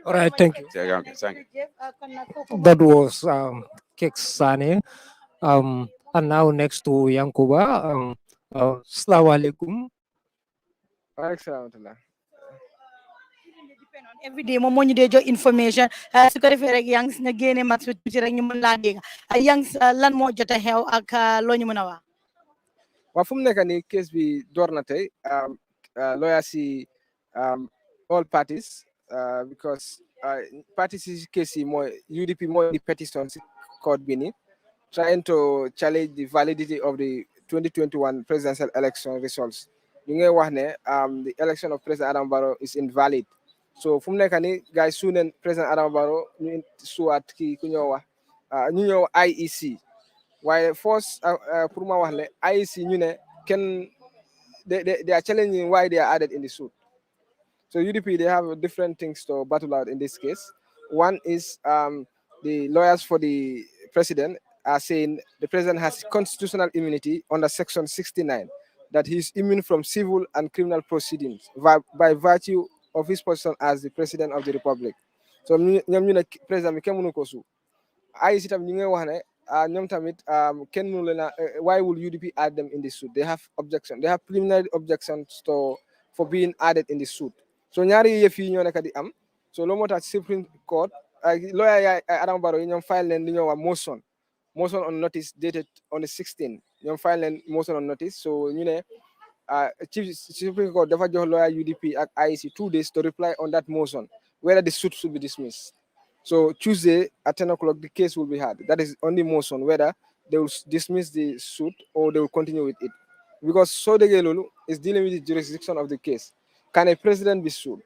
All right, thank you. Thank you. That was Kek Sane. And now next to Yankuba. Assalamu alaikum. Every day moom moo ñu dee jox information su ko defee rek Yangs nga génne max bi tuuti rek ñu mën laa dégg Yangs lan moo jot a xew ak loo ñu mën a wax. Waaw fu mu nekk nii case bi door na tey lawyer si all parties because parties si case yi mooy UDP mooy di petition si court bi nii trying to challenge the validity of the 2021 presidential election results ñu ngi wax ne the election of President Adama Barrow is invalid so fu mu nekk nii guys su neen President Adama Barrow ñu suwaat kii ku ñëw wax ñu ñëw IEC waaye force pour ma wax ne IEC ñu ne kenn they are challenging why they are added in the suit. So UDP, they have different things to battle out in this case. One is the lawyers for the president are saying the president has constitutional immunity under Section 69, that he is immune from civil and criminal proceedings by virtue of his position as the president of the republic. So ñoom ñu ne président bi kenn mënu ko su IEC tam ñu ngi wax ne ñoom tamit kenn mënu leen why will UDP add them in the suit? They have preliminary objections for being added in the suit. So ñaari yëf yi ñoo nekk di am so loolu moo tax Supreme Court lawyer yaay Adama Barrow yi ñoom file leen li ñoo wax motion on notice dated on the 16th ñoom file leen motion on notice so ñu ne Chief Supreme Court dafa jox lawyer UDP ak IEC 2 days to reply on that motion whether the suit should be dismissed. So Tuesday at 10 o'clock the case will be heard. That is only motion whether they will dismiss the suit or they will continue with it because so the Lulu is dealing with the jurisdiction of the case. Can a president be sued?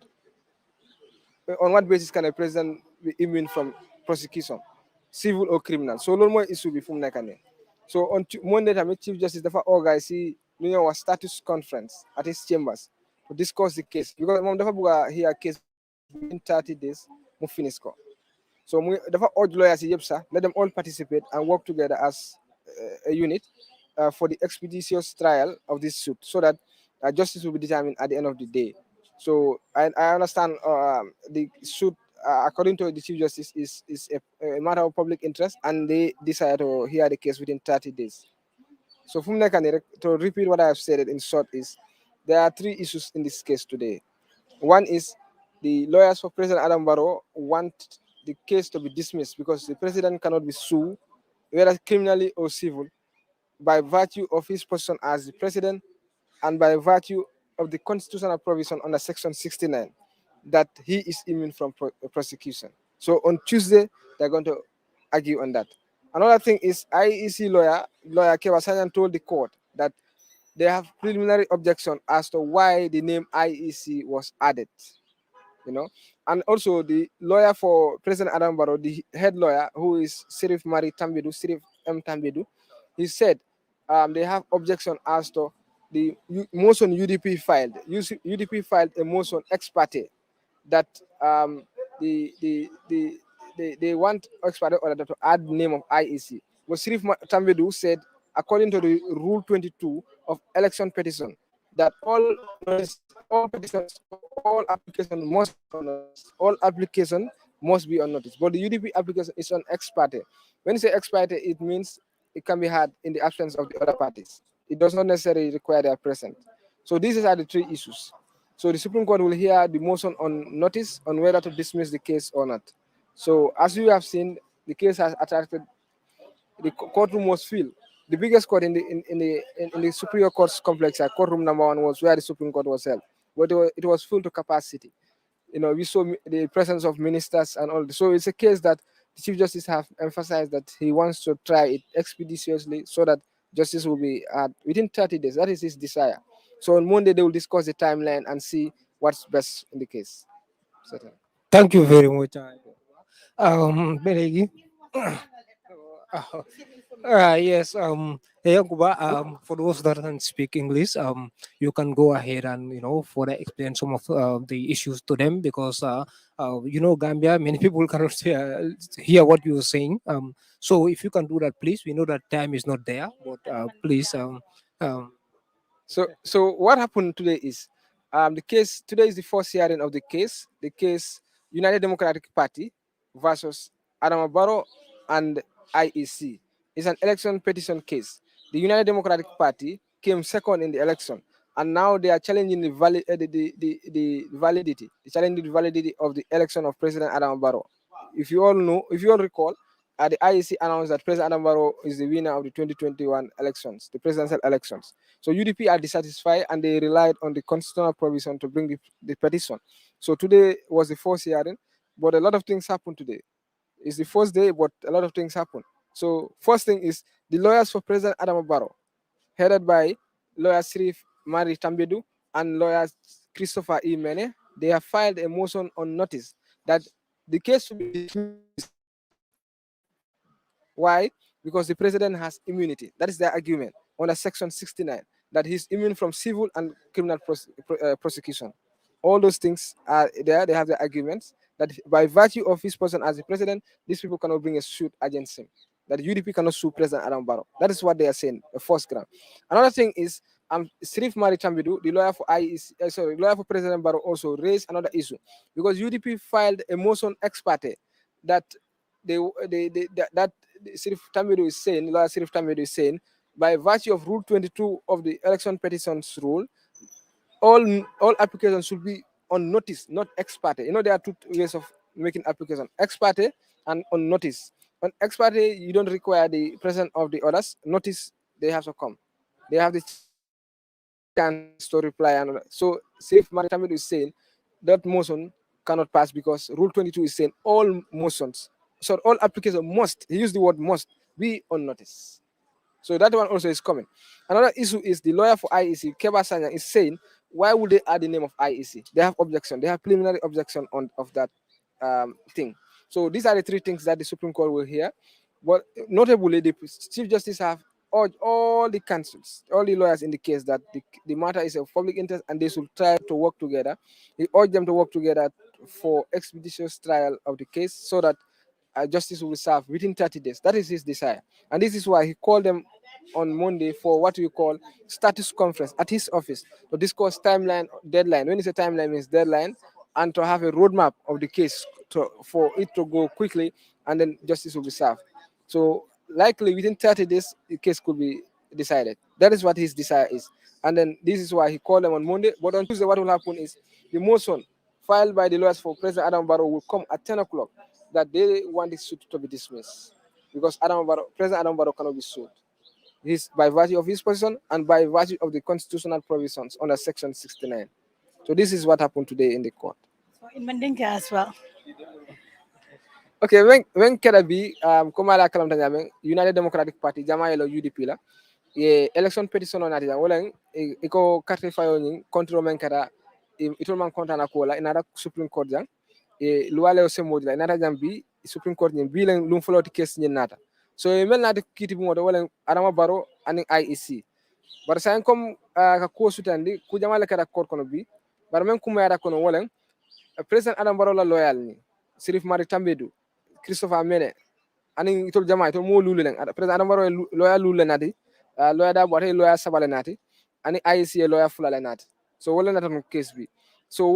On what basis can a president be immune from prosecution, civil or criminal? So no more issue be from nekane. So on Monday, Chief Justice dafa organize a status conference at his chambers to discuss the case because mom dafa buga hear case in 30 days mu finish ko. So dafa urge lawyers let them all participate and work together as a unit for the expeditious trial of this suit so that justice will be determined at the end of the day. So I understand the suit, according to the Chief Justice, is a matter of public interest, and they desire to hear the case within 30 days. So to repeat what I have said in short is, there are three issues in this case today. One is the lawyers for President Adama Barrow want the case to be dismissed because the president cannot be sued, whether criminally or civil, by virtue of his position as the president and by virtue of the constitutional provision under Section 69 that he is immune from prosecution. So on Tuesday, they're going to argue on that. Another thing is IEC lawyer Kewasanyan told the court that they have preliminary objection as to why the name IEC was added. And also the lawyer for President Adama Barrow, the head lawyer, who is Sirif M. Tambidu, he said they have objection as to the motion UDP filed. UDP filed a motion ex parte that they want ex parte order to add the name of IEC. But Sirif Tambidu said, according to the Rule 22 of election petition, that all application must be on notice. But the UDP application is on ex parte. When you say ex parte, it means it can be had in the absence of the other parties. It does not necessarily require their presence. So these are the three issues. So the Supreme Court will hear the motion on notice on whether to dismiss the case or not. So as you have seen, the case has attracted, the courtroom was filled. The biggest court in the Superior Court's complex, courtroom number 1 was where the Supreme Court was held, but it was full to capacity. We saw the presence of ministers and all. So it's a case that the Chief Justice have emphasized that he wants to try it expeditiously so that justice will be within 30 days. That is his desire. So on Monday, they will discuss the timeline and see what's best in the case. Thank you very much. Belegi. Yes. Yakuba, for those that can speak English, you can go ahead and further explain some of the issues to them because Gambia, many people cannot hear what you're saying. So if you can do that, please. We know that time is not there, but please. So what happened today is the case today is the first hearing of the case. The case United Democratic Party versus Adama Barrow and IEC. It's an election petition case. The United Democratic Party came second in the election, and now they are challenging the validity, challenging the validity of the election of President Adama Barrow. If you all recall, the IEC announced that President Adama Barrow is the winner of the 2021 elections, the presidential elections. So UDP are dissatisfied and they relied on the constitutional provision to bring the petition. So today was the first hearing, but a lot of things happened today. It's the first day, but a lot of things happened. So first thing is the lawyers for President Adama Barrow, headed by lawyer Sirif Mari Tambedu and lawyer Christopher E. Mene, they have filed a motion on notice that the case should be dismissed. Why? Because the president has immunity. That is their argument under Section 69, that he's immune from civil and criminal prosecution. All those things are there. They have the arguments that by virtue of his person as the president, these people cannot bring a suit against him. That UDP cannot sue President Adama Barrow. That is what they are saying, the first ground. Another thing is, Sirif Mari Tambidu, the lawyer for lawyer for President Barrow, also raised another issue because UDP filed a motion ex parte that that Sirif Tambidu is saying, lawyer Sirif Tambidu is saying, by virtue of Rule 22 of the election petitions rule, all applications should be on notice, not ex parte. There are two ways of making application: ex parte and on notice. On ex parte, you don't require the presence of the others. Notice, they have to come. They have the chance to reply. And so, Sirif Maritamid is saying that motion cannot pass because Rule 22 is saying all motions, so all applications must, he used the word must, be on notice. So that one also is coming. Another issue is the lawyer for IEC, Keba Sanya, is saying, why would they add the name of IEC? They have objection. They have preliminary objection of that thing. So these are the three things that the Supreme Court will hear. But notably, the Chief Justice have urged all the counsels, all the lawyers in the case that the matter is of public interest and they should try to work together. He urged them to work together for expeditious trial of the case so that justice will be served within 30 days. That is his desire. And this is why he called them on Monday for what we call status conference at his office to discuss timeline, deadline. When it's a timeline, means deadline, and to have a roadmap of the case for it to go quickly, and then justice will be served. So likely within 30 days, the case could be decided. That is what his desire is. And then this is why he called them on Monday. But on Tuesday, what will happen is the motion filed by the lawyers for President Adama Barrow will come at 10 o'clock that they want this suit to be dismissed because President Adama Barrow cannot be sued. He's by virtue of his position and by virtue of the constitutional provisions under Section 69. So this is what happened today in the court. So in Mandinka as well. Okay, when Kerabi, Komala Kalamtanyame, United Democratic Party, Jamaelo UDP la, election petition on Adija, Woleng, Eko Kate Fayoning, control Menkara, Itolman Kontana Kola, another Supreme Court jang, Luale Osemodila, another Jambi, Supreme Court in Bilang Lumfoloti case in Nata. So mel na de kiti mo wala Adama Barrow and IEC bar sa comme ka ko sutandi ku jamale kada court kono bi bar men kuma yara kono wala president Adama Barrow la loyal ni Sirif Mari Tambedu Christopher Mene ani itol jama itol mo lulu len president Adama Barrow loyal lulu nati loyal da bote loyal sabale nati ani IEC loyal fulale nati so wala nata no case bi so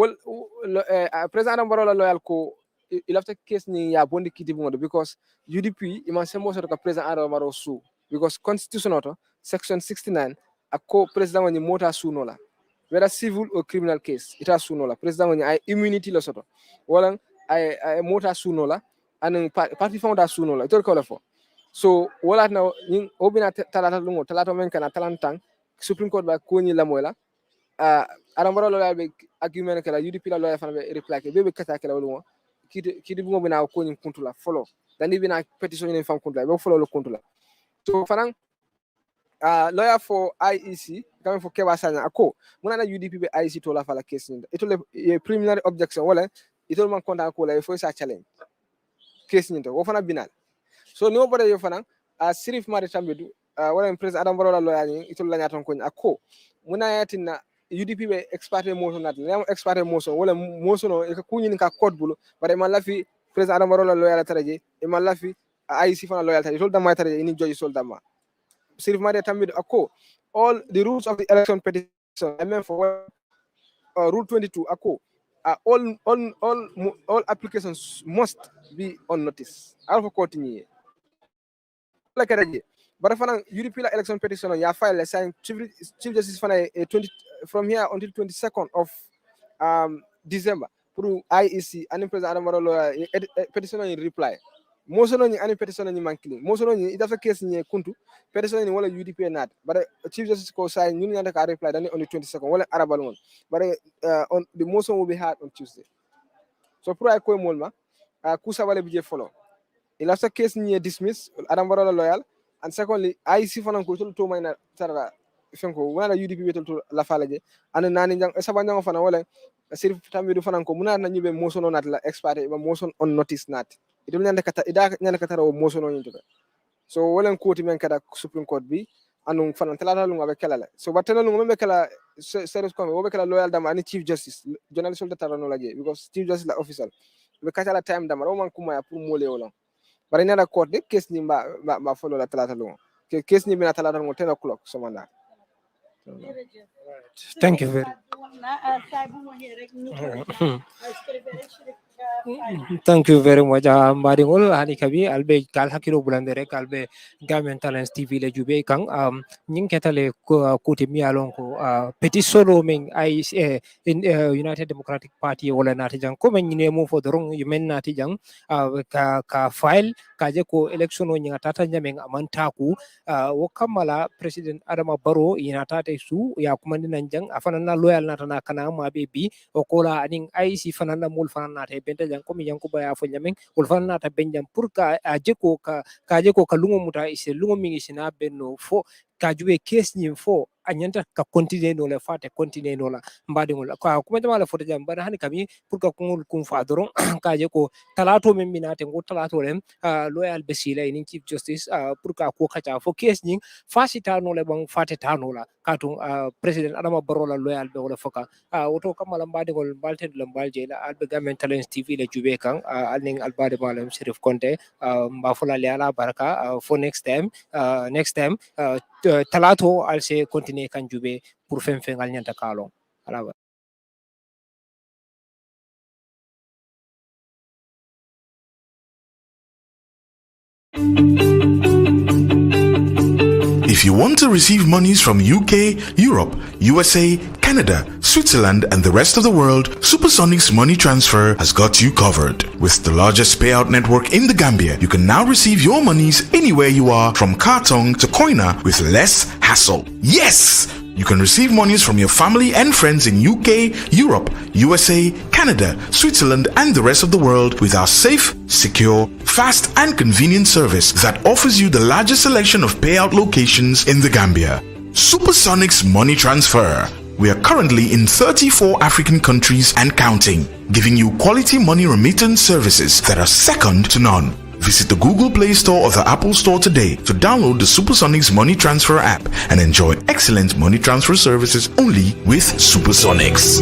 president Adama Barrow la loyal ko il after case ni ya bondi kiti mo because UDP iman sembo so ka president Adama Barrow su because constitutional section 69 ako president wani mota su no la whether civil or criminal case ita sunola president woni ay immunity lo soto wala ay mota sunola anan party founder sunola to ko la fo so wala na ning obina talata lungo talata men kana talantang supreme court ba ko ni la moyla Adama Barrow lawyer be argument kala UDP la lawyer fana be reply ke be kata kala lungo kidi bungo bina ko ni kuntula follow dani bina petition ni fam kuntula be follow lo kuntula so fanan lawyer for IEC coming for Kewa Sanya ako muna na UDP be IEC to la fala case ni ito le preliminary objection wala ito man konta ko la fo sa challenge case ni to wo fana binal so no bada yo fana sirif mari tambedu wala president Adama Barrow la lawyer ni ito la nyaton ko ako muna yatina UDP be experte motion nat le experte motion wala motion no e ka kunyi ka code bulu bare man la fi president Adama Barrow la lawyer la taraje e man la fi IEC fana lawyer taraje tol dama taraje ni joji sol dama Sirif Maria Tamid Ako, all the rules of the election petition, I mean for Rule 22 Ako, all applications must be on notice. I'll for continue. Like I but if an UDP election petition on your file, sign Chief Justice from here until 22nd of December through IEC and President Adama Barrow petition in reply. Mosono ni ani petition ni mankili mosono ni ita fa case ni kuntu petition ni wala UDP not but Chief Justice ko sign ñun ñanta ka reply dani on the 22nd wala arabal won but on the motion will be heard on Tuesday so pour ay ko molma kusa wala bi je follow il after case ni dismiss Adama Barrow loyal and secondly IC fanan ko to mayna tarara fenko wala UDP betul to la falaje and nani jang sabanya fana wala Sirif Tamidou fanan ko muna na ñibe motion not la expert ba motion on notice not it will nyanda kata o motion on into so wolen koti men kada Supreme Court bi anu fanan talata lunga be kala so batena lunga be kala serious come wo be kala loyal dama ani Chief Justice journalist solda tarano laje because Chief Justice la official be kala time dama o man kuma ya pour mole wala bari nana court de case ni ma follow la talata lunga case ni bina talata lunga 10 o'clock so manda Thank you very Thank you very much. Mbadingol hani kabi albe kal hakiro bulandere kalbe Gambian Talents TV le jube kang nying ketale kuti mi alon ko petit solo meng ai in United Democratic Party wala nati jang ko men ne mo fo dorong yumen nati jang ka file ka je ko election o nyanga tata nyameng amanta ku wo kamala President Adama Barrow ina tata su ya kumandi nan jang afana na loyal nata na kana ma bebi o kola aning IC fana na mul fana nata benta jang ko mi jang ko baya fo nyameng wol fana nata benjam pour ka jeko ka lungo muta ise lungo mi isina benno fo ka jube case nyim fo anyanta ka continue no le fate continue no la mbadi ngol ko kuma jama la foto jam bana hani kami pour ka kungul kum fa doron ka je ko talato men minate ngo talato lem loyal besila in Chief Justice pour ka ko kacha fo case nying fasita no le bang fate tano la katung President Adama Barrow la loyal be wala foka woto kamala mbadi ngol balte la mbalje la albe Gambian Talents TV le jube kan alning albade malam Sheriff Conte mba fola le ala baraka for next time talato al se continue kan jube pour fen ngal nyanta kalon ala. If you want to receive monies from UK, Europe, USA, Canada, Switzerland, and the rest of the world, Supersonic's money transfer has got you covered. With the largest payout network in the Gambia, you can now receive your monies anywhere you are, from Kartong to Koina, with less hassle. Yes! You can receive monies from your family and friends in UK, Europe, USA, Canada, Switzerland, and the rest of the world with our safe, secure, fast, and convenient service that offers you the largest selection of payout locations in the Gambia. Supersonic's money transfer. We are currently in 34 African countries and counting, giving you quality money remittance services that are second to none. Visit the Google Play Store or the Apple Store today to download the Supersonics Money Transfer app and enjoy excellent money transfer services only with Supersonics.